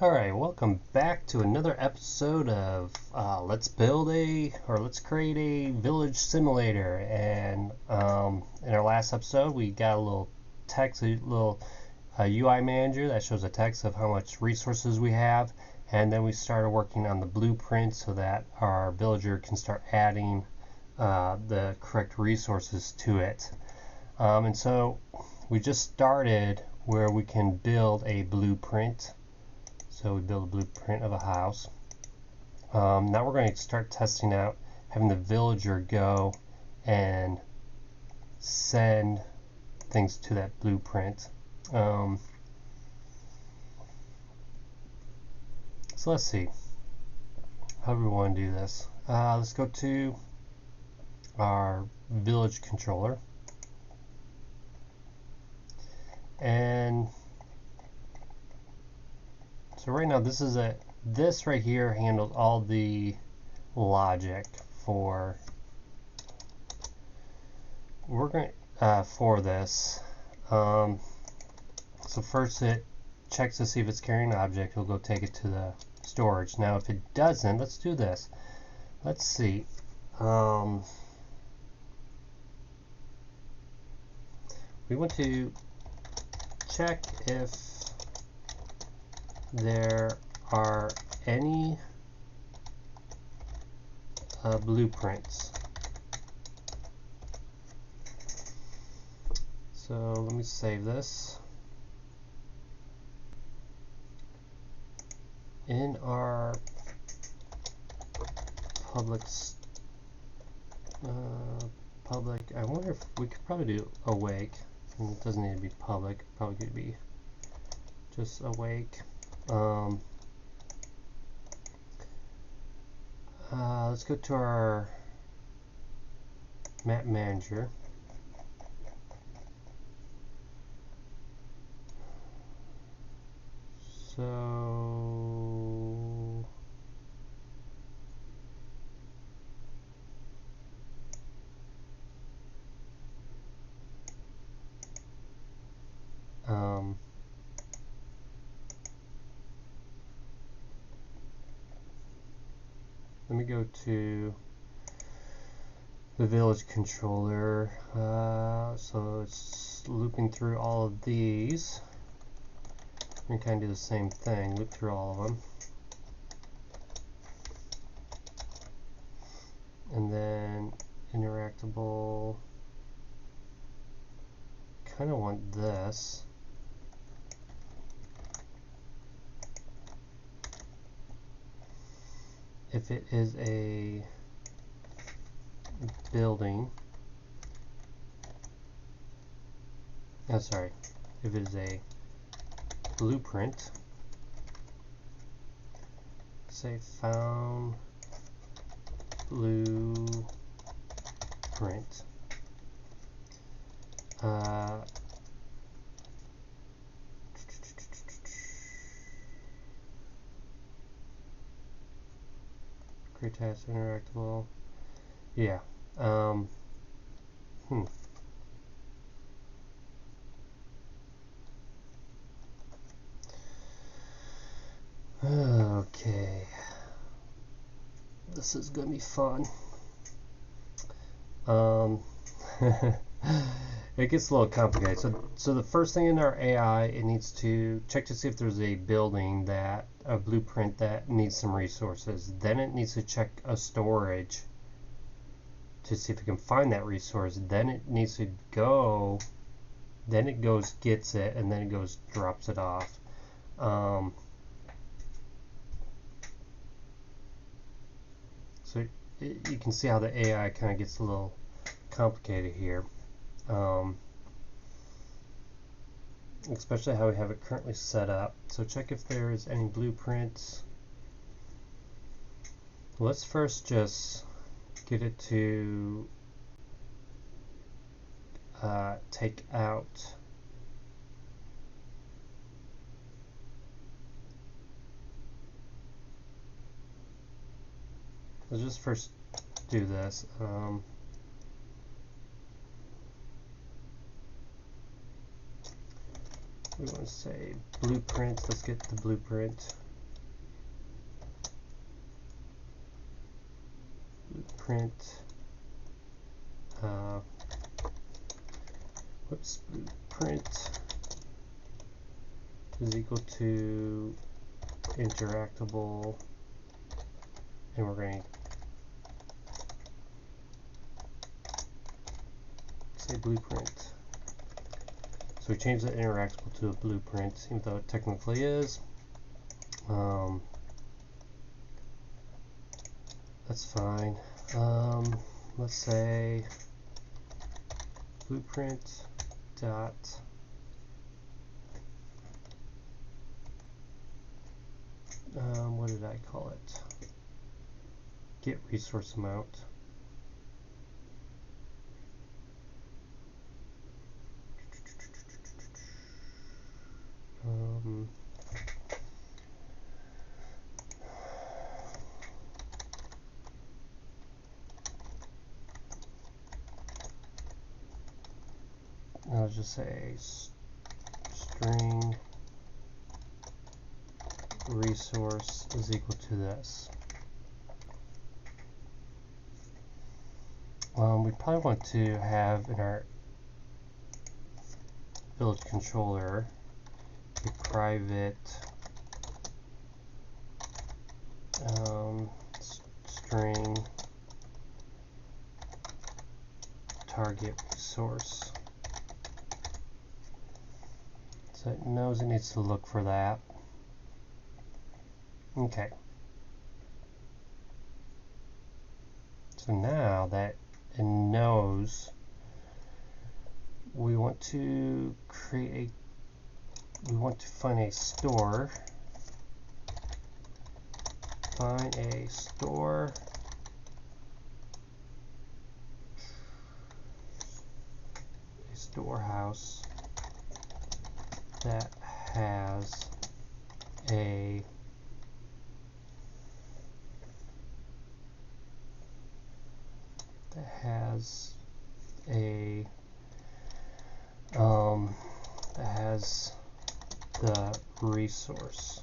Alright, welcome back to another episode of let's create a village simulator. And in our last episode we got a little text, a little UI manager that shows a text of how much resources we have, and then we started working on the blueprint so that our villager can start adding the correct resources to it. And so we just started where we can build a blueprint. So we build a blueprint of a house. Now we're going to start testing out having the villager go and send things to that blueprint. So let's see. How do we want to do this? Let's go to our village controller. And so right now this right here handles all the logic for this. So first it checks to see if it's carrying an object. We'll go take it to the storage. Now if it doesn't, let's do this. Let's see. We want to check if there are any blueprints. So let me save this. In our public, I wonder if we could probably do awake. It doesn't need to be public, probably could be just awake. Let's go to our map manager. So let me go to the village controller. So it's looping through all of these. We can kind of do the same thing, loop through all of them. And then interactable, kind of want this. If it is a building, if it is a blueprint, say found blueprint, create task interactable, yeah. Okay, this is gonna be fun. It gets a little complicated. So the first thing in our AI, it needs to check to see if there's a building, a blueprint that needs some resources. Then it needs to check a storage to see if it can find that resource. Then it needs to go, then it goes, gets it, and then it goes, drops it off. So you can see how the AI kind of gets a little complicated here, especially how we have it currently set up. So check if there is any blueprints. Let's first just get it to take out let's just first do this. We want to say blueprint. Let's get the blueprint. blueprint blueprint is equal to interactable, and we're going to say blueprint. So we changed the interactable to a blueprint, even though it technically is. That's fine. Let's say blueprint dot what did I call it? Get resource amount. I'll just say string resource is equal to this. We probably want to have in our village controller a private string target resource. So it knows it needs to look for that. Okay. So now that it knows, we want to find a store. Find a store. A storehouse that has a the resource.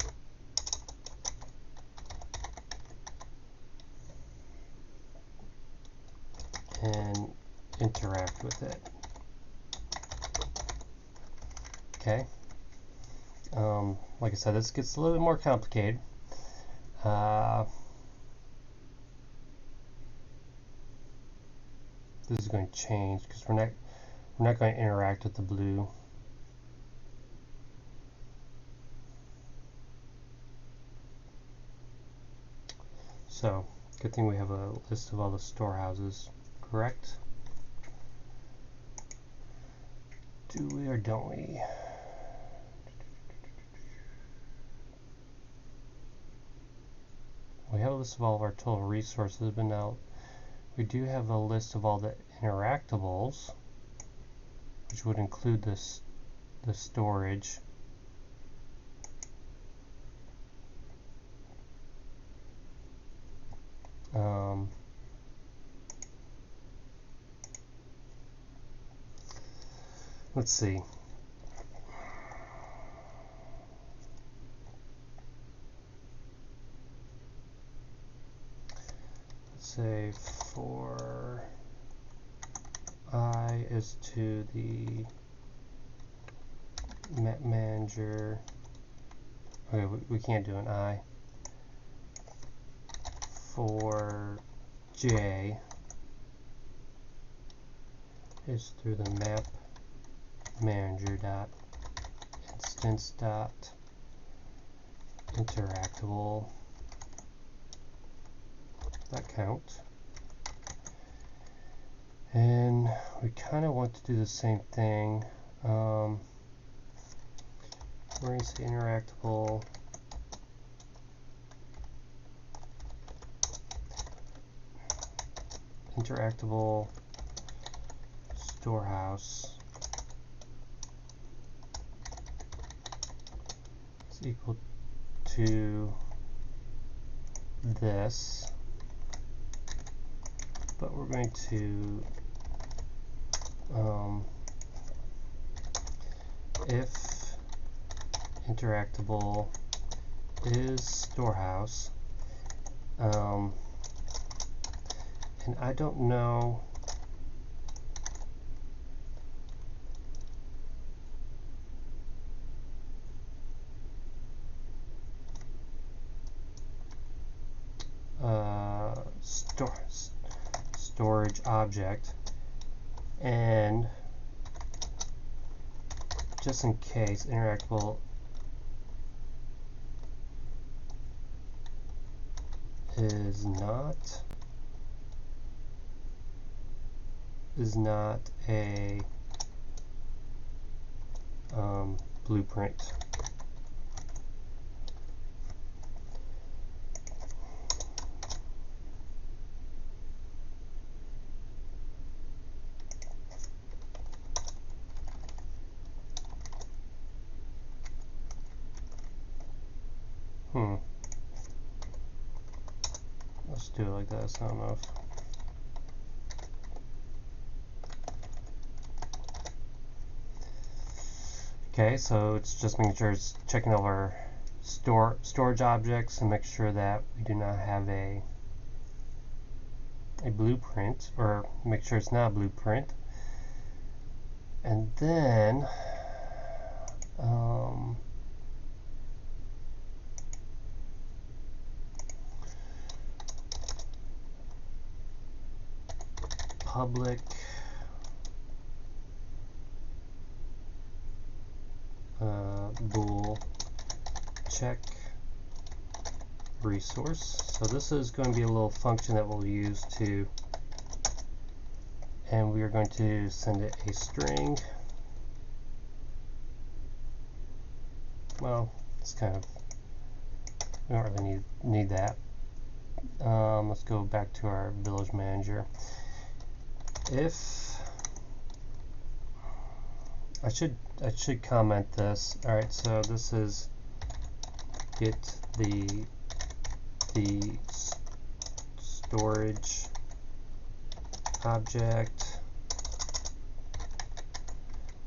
And interact with it. Okay. Like I said, this gets a little bit more complicated. This is going to change because we're not going to interact with the blue. So, good thing we have a list of all the storehouses, correct? Do we or don't we? We have a list of all of our total resources, but now we do have a list of all the interactables, which would include the storage. Let's see. Let's say for I is to the map manager. Okay, we can't do an I. For J is through the map manager dot instance dot interactable dot count. And we kind of want to do the same thing. We're going to say interactable storehouse is equal to this, but we're going to if interactable is storehouse And I don't know. Storage object, and just in case, interactable is not a blueprint. Let's do it like this. I don't know if. Okay, so it's just making sure it's checking over storage objects and make sure that we do not have a blueprint, or make sure it's not a blueprint. And then public bool check resource. So this is going to be a little function that we'll use to, and we are going to send it a string. Well, it's kind of, we don't really need that. Let's go back to our village manager. If I should comment this. All right, so this is get the storage object,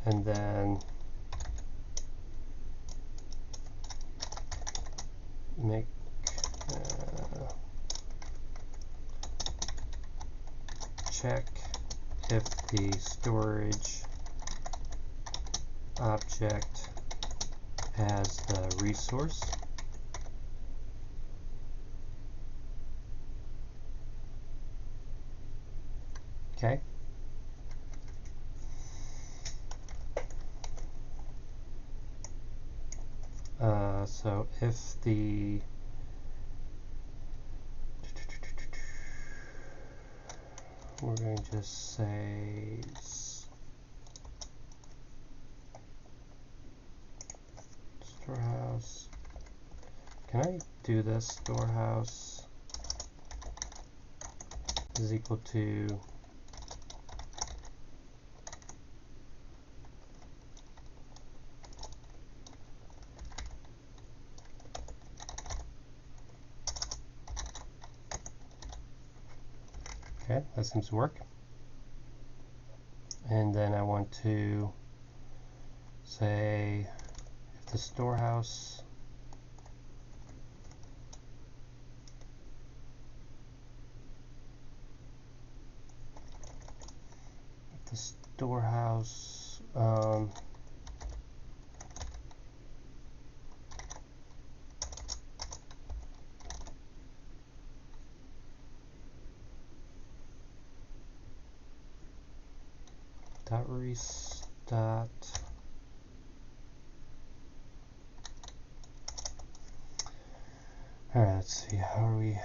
and then make check if the storage object has the resource. Okay. So if the we're going to just say storehouse. Can I do this? Storehouse is equal to okay, that seems to work. And then I want to say if the storehouse dot res dot all right, let's see, how are we?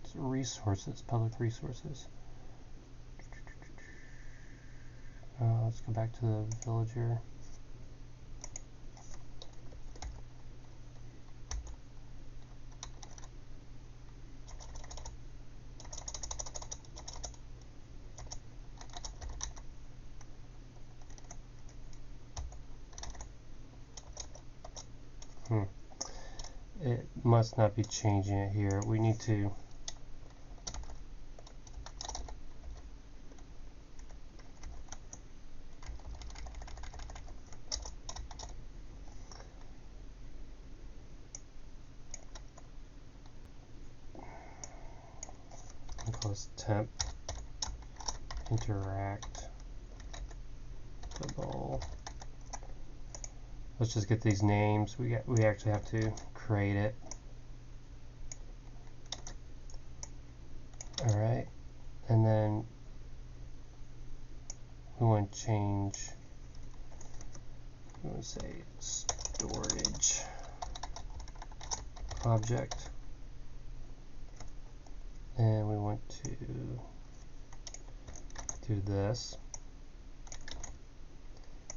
It's resources, public resources. Let's go back to the villager. It must not be changing it here. We need to this temp interactable. Let's just get these names. We actually have to create it. All right, and then we want to change. We want to say storage object, and we want to do this.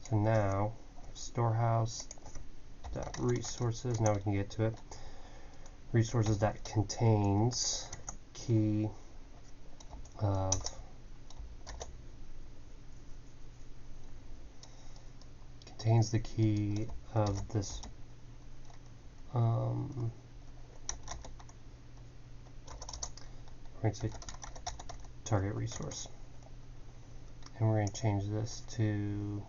So now storehouse.resources, now we can get to it. Resources.contains key of contains the key of this we're going to say target resource, and we're going to change this to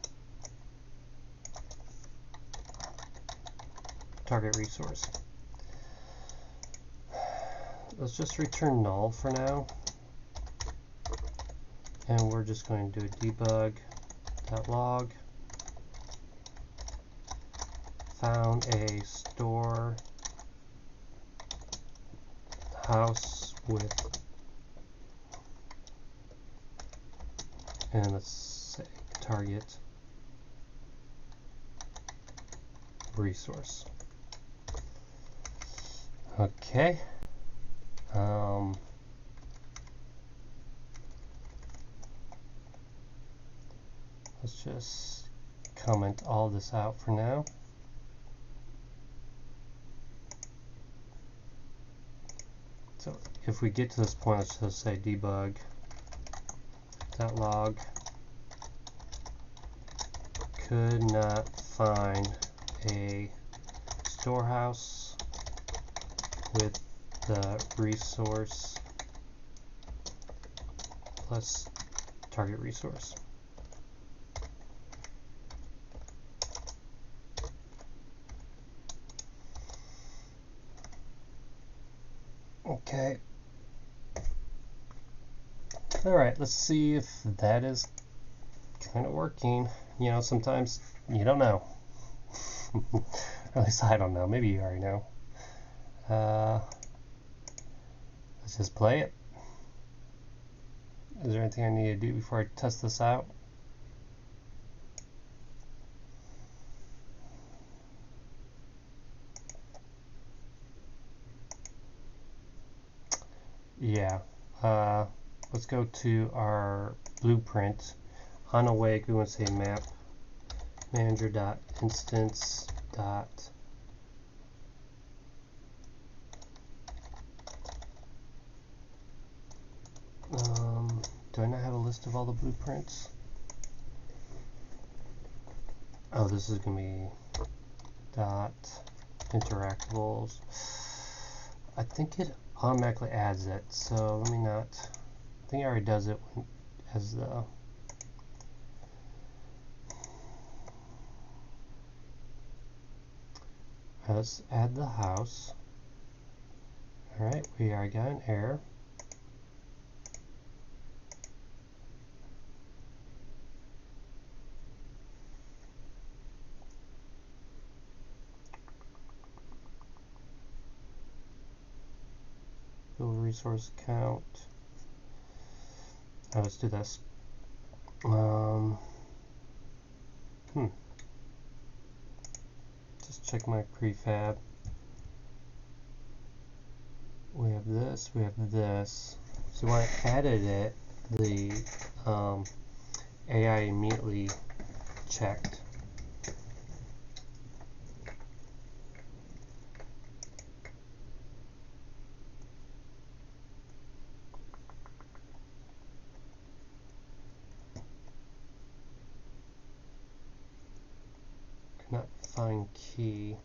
target resource. Let's just return null for now, and we're just going to do a debug.log found a store house with, and let's say target resource. Okay. Let's just comment all this out for now. So if we get to this point, let's just say debug.log could not find a storehouse with the resource plus target resource. Okay. All right, let's see if that is kind of working. You know, sometimes you don't know. Or at least I don't know. Maybe you already know. Let's just play it. Is there anything I need to do before I test this out? Yeah. Let's go to our blueprint. On awake, we want to say map manager.instance dot do I not have a list of all the blueprints? Oh, this is going to be dot interactables. I think it automatically adds it, so let me not. I think it already does it as the. Let's add the house. Alright, we already got an error. Build resource count. Oh, let's do this. Just check my prefab. We have this, we have this. So when I added it, the AI immediately checked. Cannot find key.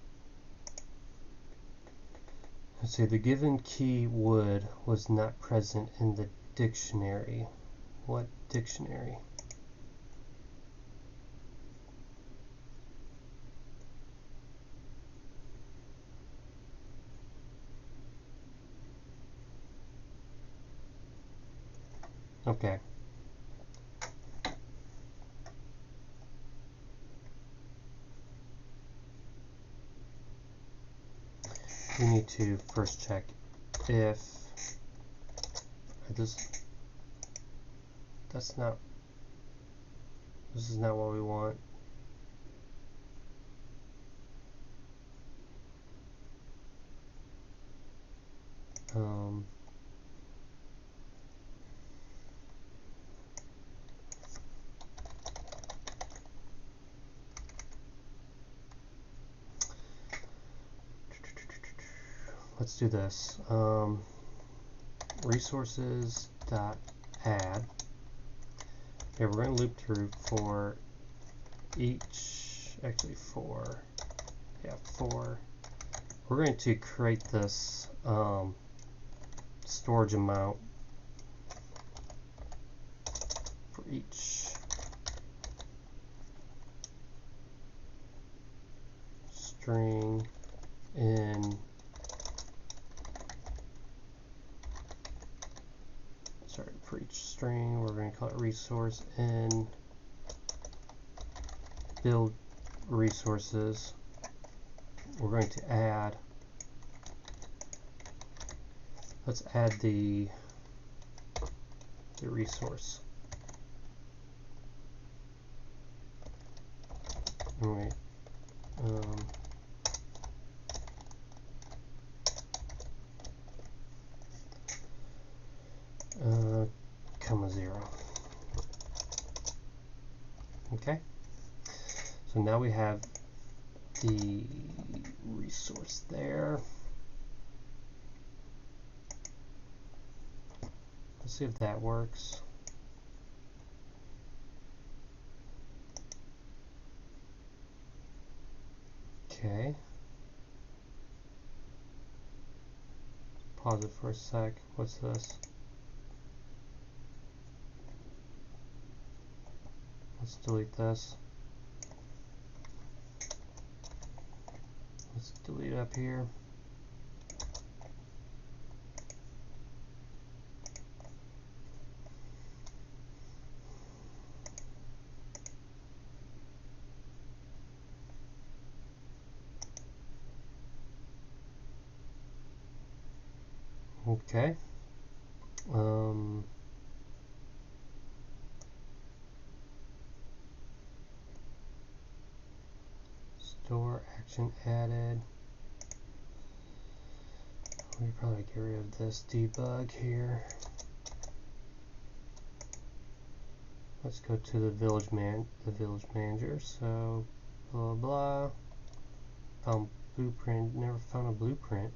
Let's see, the given key wood was not present in the dictionary. What dictionary? Okay. We need to first check if this is not what we want. Let's do this. Resources dot add. Okay, we're going to loop through for each, actually four. We're going to create this storage amount for each string in for each string we're going to call it resource in build resources. We're going to add, let's add the resource. Alright. Comma 0. Okay. So now we have the resource there. Let's see if that works. Okay. Pause it for a sec. What's this? Let's delete this. Let's delete up here. Okay. Store action added. We probably get rid of this debug here. Let's go to the village manager. So blah blah. Found blueprint. Never found a blueprint.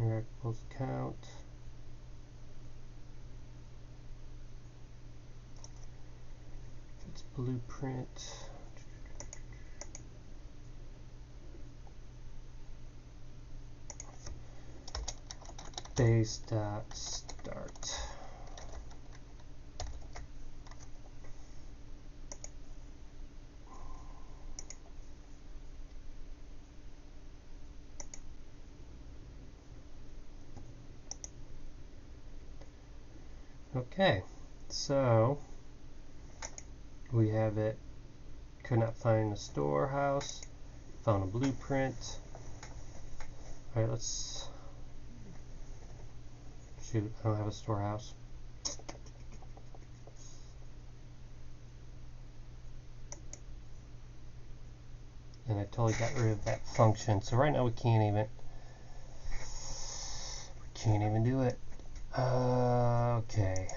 Interactables count. If it's blueprint. Base.start. Okay, so we have it. Could not find a storehouse. Found a blueprint. All right, let's. Shoot, I don't have a storehouse. And I totally got rid of that function. So right now we can't even do it. Okay.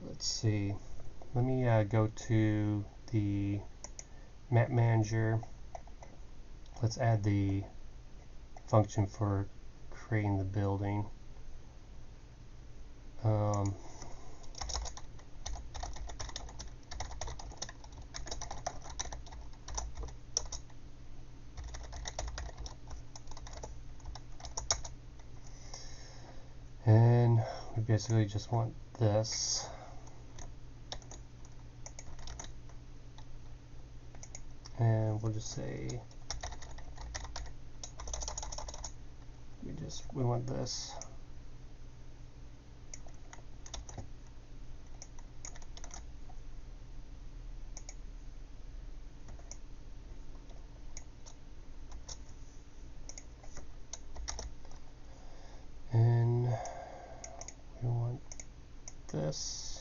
Let's see. Let me go to the map manager. Let's add the function for creating the building. And we basically just want this. And we'll just say we want this. And we want this.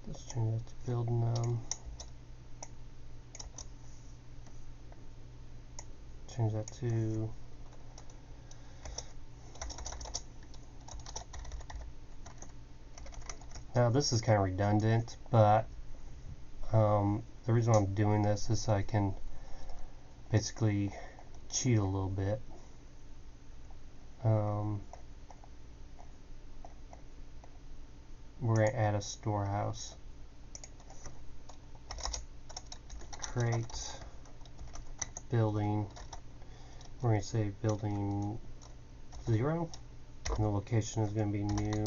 Let's change that to build num. Change that to now. This is kind of redundant, but the reason why I'm doing this is so I can basically cheat a little bit. We're going to add a storehouse. Create building. We're going to say building 0, and the location is going to be new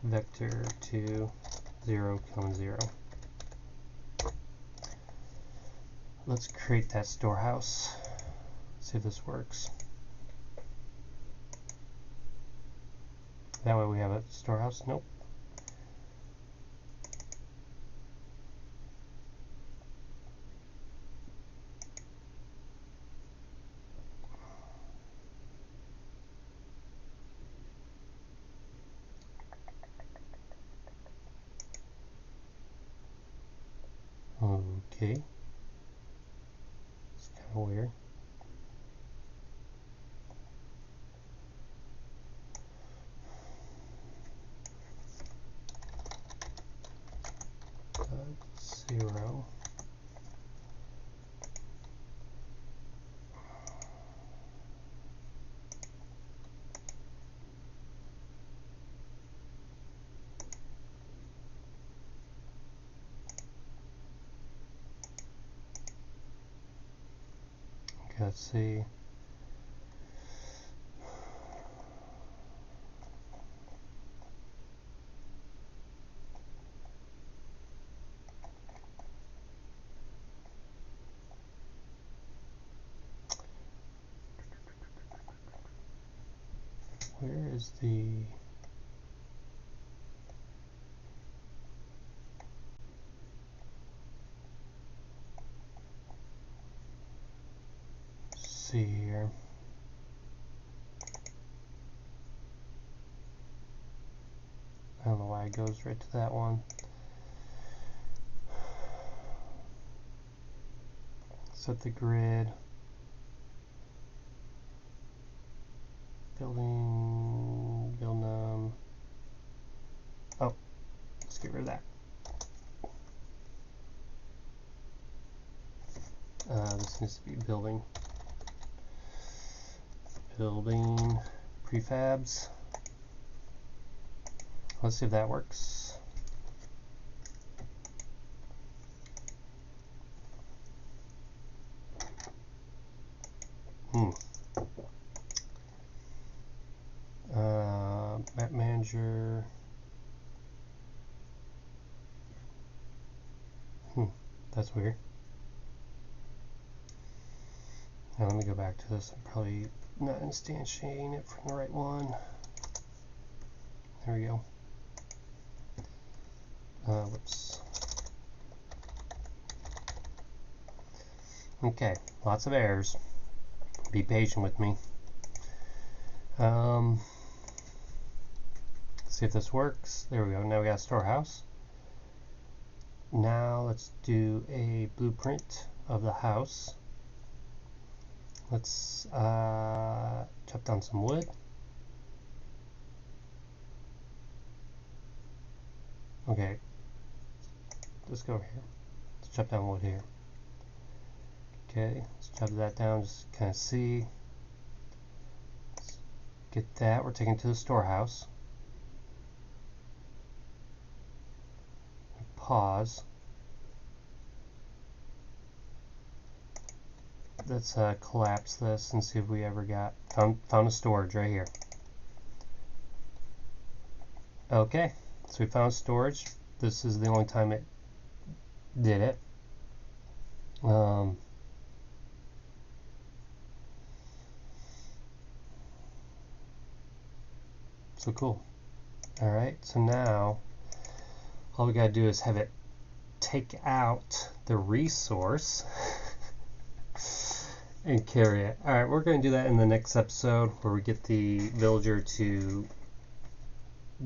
vector 2 0, 0. Let's create that storehouse. See if this works. That way we have a storehouse. Nope. Okay. It's kind of weird. Zero. Okay, let's see. Where is the see here? I don't know why it goes right to that one. Set the grid. Building, build num. Oh, let's get rid of that. This needs to be building. Building prefabs. Let's see if that works. Map manager. That's weird. Now let me go back to this. I'm probably not instantiating it from the right one. There we go. Whoops. Okay, lots of errors. Be patient with me. See if this works. There we go. Now we got a storehouse. Now let's do a blueprint of the house. Let's chop down some wood. Okay, let's go over here. Let's chop down wood here. Okay, let's chop that down, just kind of see. Let's get that. We're taking it to the storehouse. Pause. let's collapse this and see if we ever found a storage right here. Okay, so we found storage. This is the only time it did it. So cool. Alright, so now all we gotta do is have it take out the resource and carry it. Alright, we're going to do that in the next episode where we get the villager to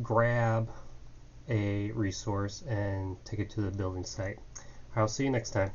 grab a resource and take it to the building site. I'll see you next time.